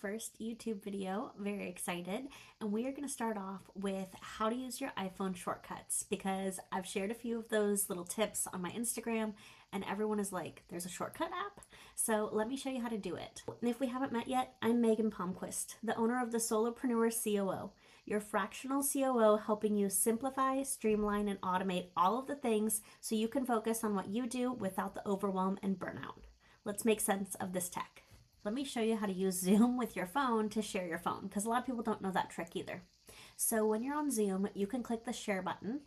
first YouTube video. Very excited. And we are going to start off with how to use your iPhone shortcuts because I've shared a few of those little tips on my Instagram and everyone is like, there's a shortcut app. So let me show you how to do it. And if we haven't met yet, I'm Megan Palmquist, the owner of the Solopreneur COO, your fractional COO helping you simplify, streamline, and automate all of the things so you can focus on what you do without the overwhelm and burnout. Let's make sense of this tech. Let me show you how to use Zoom with your phone to share your phone, because a lot of people don't know that trick either. So when you're on Zoom, you can click the share button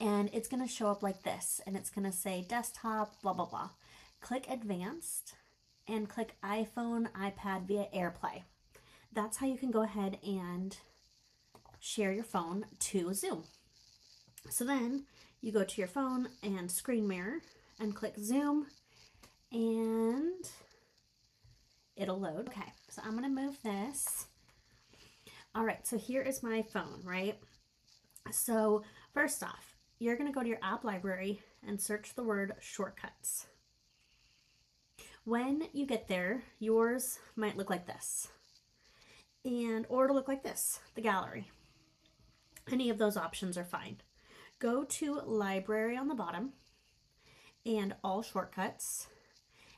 and it's going to show up like this, and it's going to say desktop, blah, blah, blah. Click advanced and click iPhone, iPad via AirPlay. That's how you can go ahead and share your phone to Zoom. So then you go to your phone and screen mirror and click Zoom and it'll load. Okay, so I'm gonna move this. All right, so here is my phone, right? So first off, you're gonna go to your app library and search the word shortcuts. When you get there, yours might look like this, or it'll look like this, the gallery. Any of those options are fine. Go to library on the bottom and all shortcuts.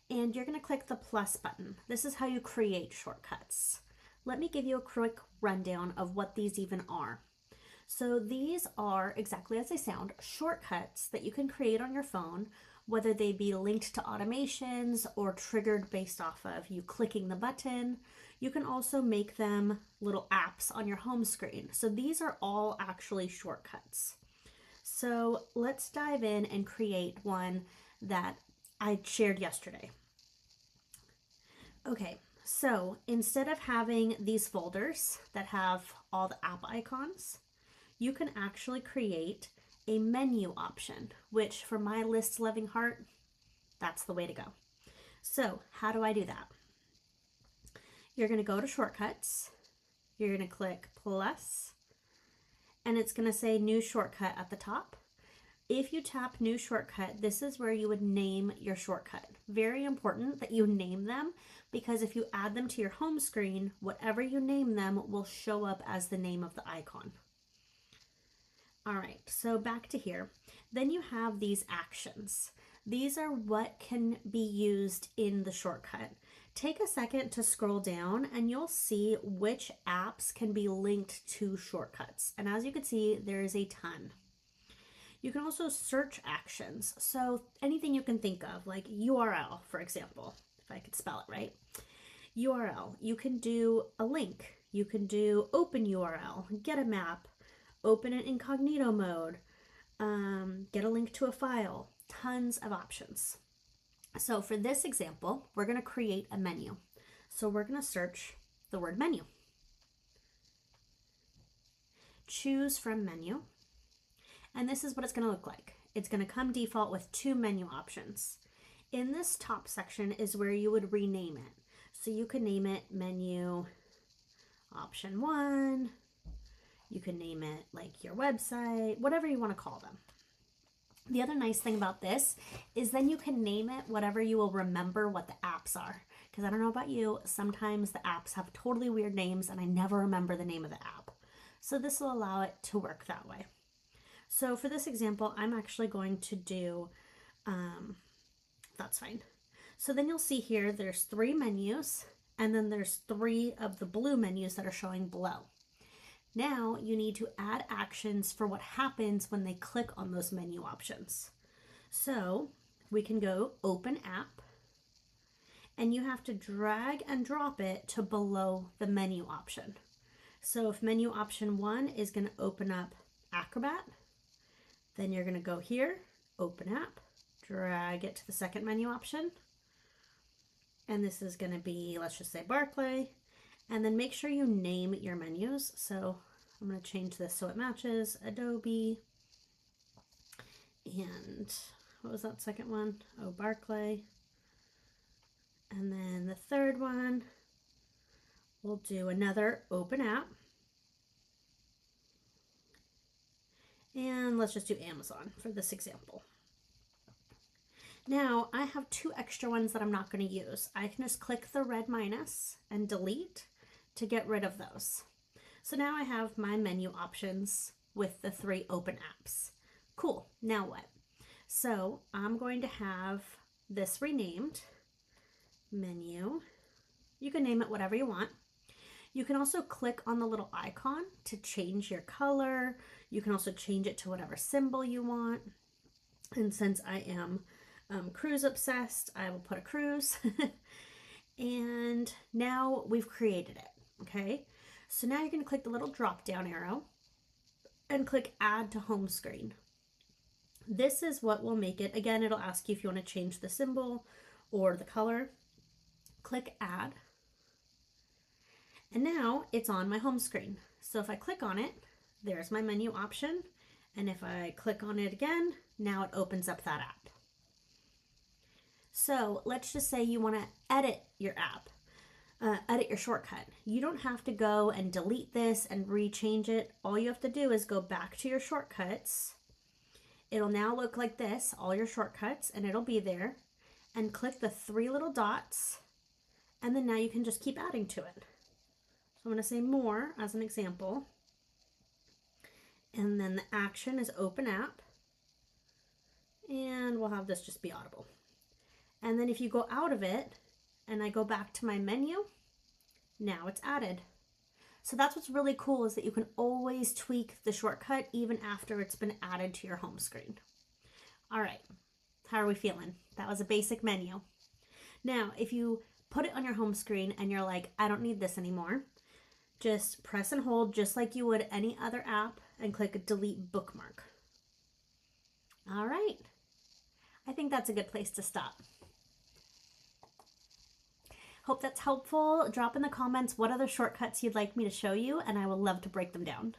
And you're going to click the plus button. This is how you create shortcuts. Let me give you a quick rundown of what these even are. So these are, exactly as they sound, shortcuts that you can create on your phone, whether they be linked to automations or triggered based off of you clicking the button. You can also make them little apps on your home screen. So these are all actually shortcuts. So let's dive in and create one that I shared yesterday. Okay, so instead of having these folders that have all the app icons, you can actually create a menu option, which for my list loving heart, that's the way to go. So how do I do that? You're going to go to shortcuts, you're going to click plus, and it's going to say new shortcut at the top. If you tap new shortcut, this is where you would name your shortcut. Very important that you name them, because if you add them to your home screen, whatever you name them will show up as the name of the icon. All right, so back to here. Then you have these actions. These are what can be used in the shortcut. Take a second to scroll down and you'll see which apps can be linked to shortcuts. And as you can see, there is a ton. You can also search actions. So anything you can think of, like URL, for example, if I could spell it right. URL, you can do a link. You can do open URL, get a map, open in incognito mode, get a link to a file, tons of options. So for this example, we're going to create a menu. So we're going to search the word menu. Choose from menu. And this is what it's going to look like. It's going to come default with two menu options. In this top section is where you would rename it. So you can name it menu option 1. You can name it like your website, whatever you want to call them. The other nice thing about this is then you can name it whatever you will remember what the apps are. Because I don't know about you, sometimes the apps have totally weird names and I never remember the name of the app. So this will allow it to work that way. So for this example, I'm actually going to do, that's fine. So then you'll see here, there's 3 menus, and then there's 3 of the blue menus that are showing below. Now you need to add actions for what happens when they click on those menu options. So we can go open app, and you have to drag and drop it to below the menu option. So if menu option 1 is going to open up Acrobat, then you're going to go here, open app, drag it to the second menu option. And this is going to be, let's just say Barclay. And then make sure you name your menus. So I'm going to change this so it matches Adobe. And what was that second one? Oh, Barclay. And then the third one, we'll do another open app. And let's just do Amazon for this example. Now I have two extra ones that I'm not going to use. I can just click the red minus and delete to get rid of those. So now I have my menu options with the 3 open apps. Cool, now what? So I'm going to have this renamed menu. You can name it whatever you want. You can also click on the little icon to change your color. You can also change it to whatever symbol you want. And since I am cruise obsessed, I will put a cruise. And now we've created it, okay? So now you're going to click the little drop down arrow and click add to home screen. This is what will make it. Again, it'll ask you if you want to change the symbol or the color. Click add. And now it's on my home screen. So if I click on it, there's my menu option. And if I click on it again, now it opens up that app. So let's just say you want to edit your app, edit your shortcut. You don't have to go and delete this and rechange it. All you have to do is go back to your shortcuts. It'll now look like this, all your shortcuts, and it'll be there. And click the 3 little dots, and then now you can just keep adding to it. So I'm going to say more as an example. And then the action is open app. And we'll have this just be audible. And then if you go out of it and I go back to my menu, now it's added. So that's what's really cool, is that you can always tweak the shortcut even after it's been added to your home screen. All right, how are we feeling? That was a basic menu. Now, if you put it on your home screen and you're like, I don't need this anymore, just press and hold just like you would any other app and click delete bookmark. All right, I think that's a good place to stop. Hope that's helpful. Drop in the comments what other shortcuts you'd like me to show you, and I would love to break them down.